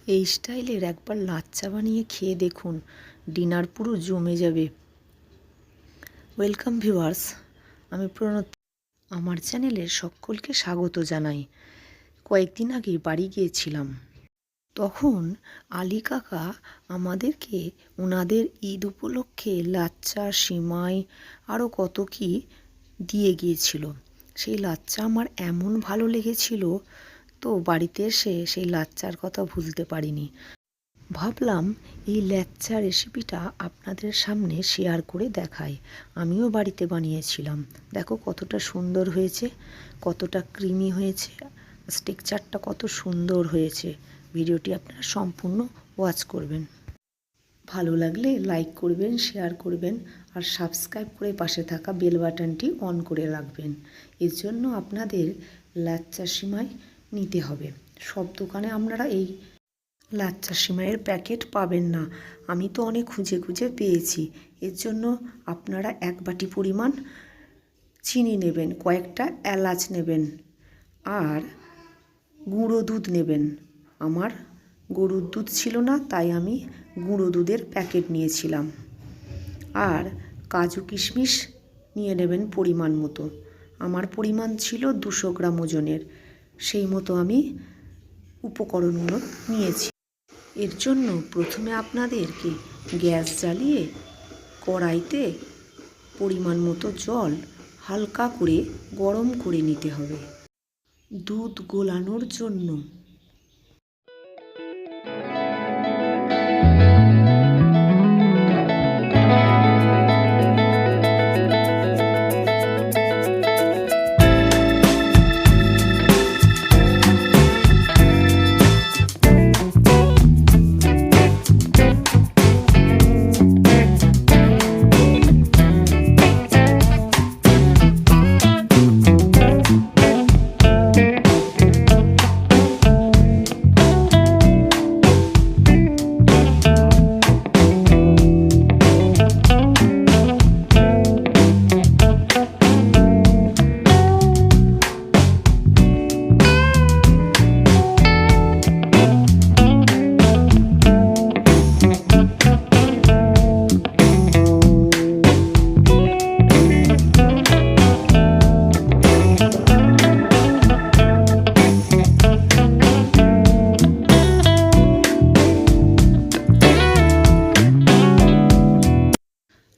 এই স্টাইলের একবার লাচ্চা বানিয়ে খেয়ে দেখুন, ডিনার পুরো জমে যাবে। ওয়েলকাম ভিউয়ার্স, আমি প্রণতি। আমার চ্যানেলে সকলকে স্বাগত জানাই। কয়েকদিন আগে বাড়ি গিয়েছিলাম, তখন আলী কাকা আমাদেরকে ওনাদের ঈদ উপলক্ষে লাচ্চা, সিমাই আরও কত কি দিয়ে গিয়েছিল। সেই লাচ্চা আমার এমন ভালো লেগেছিল, তো বাড়িতে এসে সেই লাচ্চার কথা ভুলতে পারিনি। ভাবলাম এই লাচ্চা রেসিপিটা আপনাদের সামনে শেয়ার করে দেখাই। আমিও বাড়িতে বানিয়েছিলাম। দেখো কতটা সুন্দর হয়েছে, কতটা ক্রিমি হয়েছে, টেক্সচারটা কত সুন্দর হয়েছে। ভিডিওটি আপনারা সম্পূর্ণ ওয়াচ করবেন। ভালো লাগলে লাইক করবেন, শেয়ার করবেন আর সাবস্ক্রাইব করে পাশে থাকা বেল বাটনটি অন করে রাখবেন। এর জন্য আপনাদের লাচ্চা সিমাই নিতে হবে। সব দোকানে আপনারা এই লাচ্চা সিমাইয়ের প্যাকেট পাবেন না। আমি তো অনেক খুঁজে খুঁজে পেয়েছি। এর জন্য আপনারা 1 বাটি পরিমাণ চিনি নেবেন, কয়েকটা এলাচ নেবেন আর গুঁড়ো দুধ নেবেন। আমার গরুর দুধ ছিল না, তাই আমি গুঁড়ো দুধের প্যাকেট নিয়েছিলাম। আর কাজু কিশমিশ নিয়ে নেবেন পরিমাণ মতো। আমার পরিমাণ ছিল 200 গ্রাম ওজনের, সেই মতো আমি উপকরণগুলো নিয়েছি। এর জন্য প্রথমে আপনাদেরকে গ্যাস জ্বালিয়ে কড়াইতে পরিমাণ মতো জল হালকা করে গরম করে নিতে হবে দুধ গোলানোর জন্য।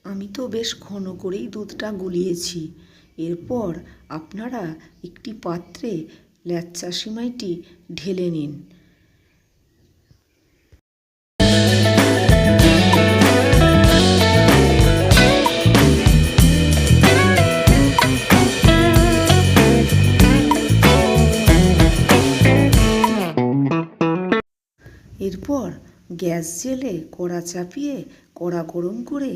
আমি তো বেশ ঘন করেই দুধটা গুলিয়েছি। এরপর আপনারা একটি পাত্রে লাচ্চা সিমাইটি ঢেলে নিন। এরপর গ্যাস জেলে কড়া চাপিয়ে কড়া গরম করে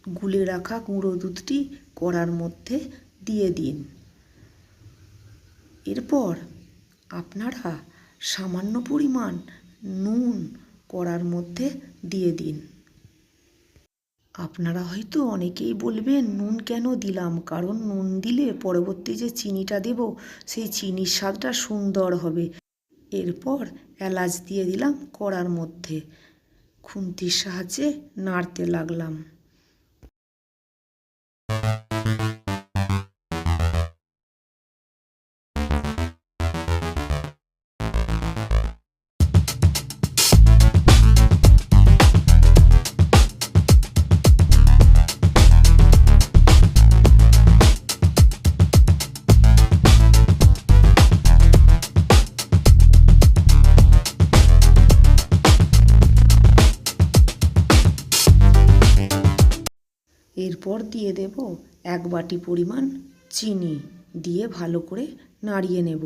গুলে রাখা গুঁড়ো দুধটি কড়ার মধ্যে দিয়ে দিন। এরপর আপনারা সামান্য পরিমাণ নুন কড়ার মধ্যে দিয়ে দিন। আপনারা হয়তো অনেকেই বলবেন নুন কেন দিলাম, কারণ নুন দিলে পরবর্তী যে চিনিটা দেব সেই চিনির স্বাদটা সুন্দর হবে। এরপর এলাচ দিয়ে দিলাম কড়ার মধ্যে, খুন্তির সাহায্যে নাড়তে লাগলাম। এরপর দিয়ে দেব 1 বাটি পরিমাণ চিনি, দিয়ে ভালো করে নাড়িয়ে নেব।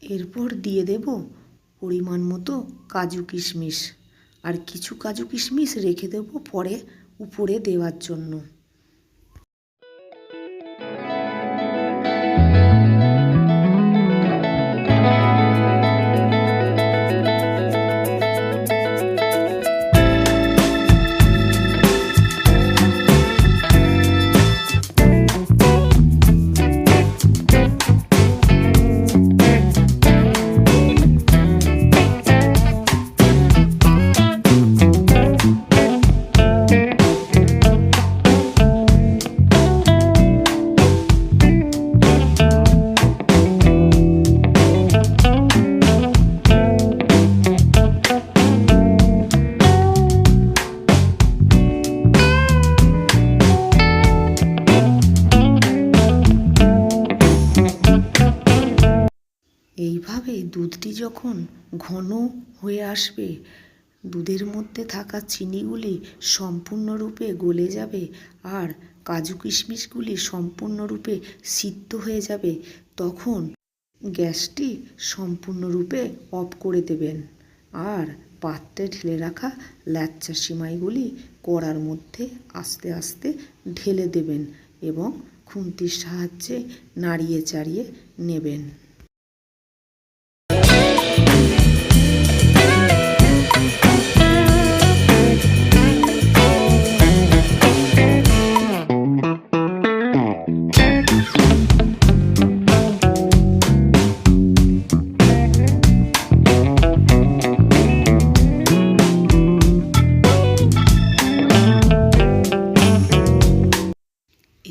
এরপর দিয়ে দেব পরিমাণ মতো কাজু কিশমিশ, আর কিছু কাজু কিশমিশ রেখে দেব পরে উপরে দেওয়ার জন্য। দুধটি যখন ঘন হয়ে আসবে, দুধের মধ্যে থাকা চিনিগুলি সম্পূর্ণরূপে গলে যাবে আর কাজু কিশমিশগুলি সম্পূর্ণরূপে সিদ্ধ হয়ে যাবে, তখন গ্যাসটি সম্পূর্ণরূপে অফ করে দেবেন আর পাত্রে ঢেলে রাখা ল্যাচ্চা সিমাইগুলি কড়ার মধ্যে আস্তে আস্তে ঢেলে দেবেন এবং খুন্তির সাহায্যে নাড়িয়ে চাড়িয়ে নেবেন।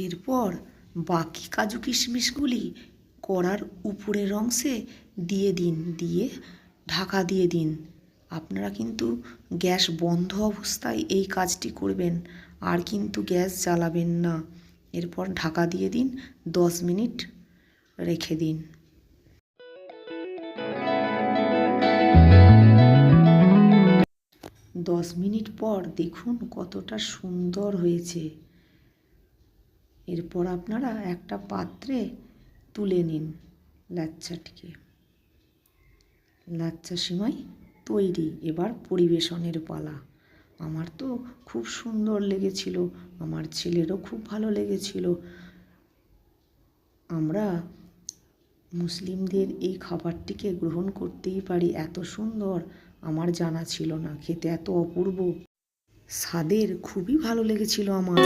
এরপর বাকি কাজু কিশমিশগুলি কড়ার উপরের অংশে দিয়ে দিন, দিয়ে ঢাকা দিয়ে দিন। আপনারা কিন্তু গ্যাস বন্ধ অবস্থায় এই কাজটি করবেন আর কিন্তু গ্যাস জ্বালাবেন না। এরপর ঢাকা দিয়ে দিন, 10 মিনিট রেখে দিন। দশ মিনিট পর দেখুন কতটা সুন্দর হয়েছে। এরপর আপনারা একটা পাত্রে তুলে নিন ল্যাচ্চাটিকে। ল্যাচ্চা সিমাই তৈরি। এবার পরিবেশনের পালা। আমার তো খুব সুন্দর লেগেছিল, আমার ছেলেরও খুব ভালো লেগেছিল। আমরা মুসলিমদের এই খাবারটিকে গ্রহণ করতেই পারি, এত সুন্দর আমার জানা ছিল না। খেতে এত অপূর্ব স্বাদের, খুবই ভালো লেগেছিল আমার।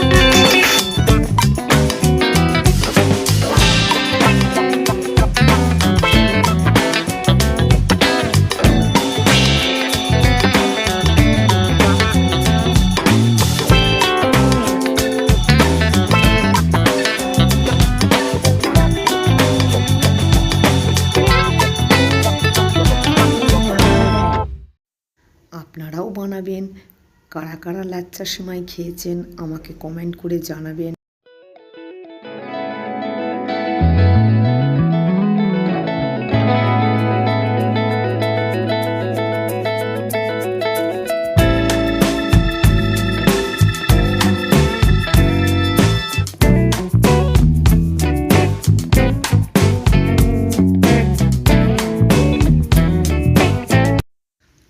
আপনারাও বানাবেন। কারা কারা ল্যাচ্চা সিমাই খেয়েছেন আমাকে কমেন্ট করে জানাবেন।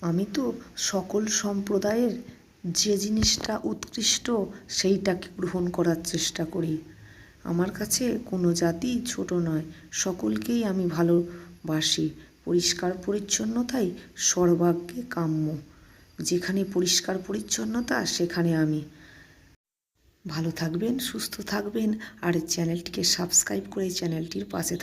আমি তো সকল সম্প্রদায়ের যে জিনিসটা উৎকৃষ্ট সেইটাকে গ্রহণ করার চেষ্টা করি। আমার কাছে কোনো জাতি ছোট নয়, সকলকেই আমি ভালোবাসি। পরিষ্কার পরিচ্ছন্নতাই সর্বাগ্রে কাম্য। যেখানে পরিষ্কার পরিচ্ছন্নতা সেখানে আমি। ভালো থাকবেন, সুস্থ থাকবেন আর চ্যানেলটিকে সাবস্ক্রাইব করে চ্যানেলটির পাশে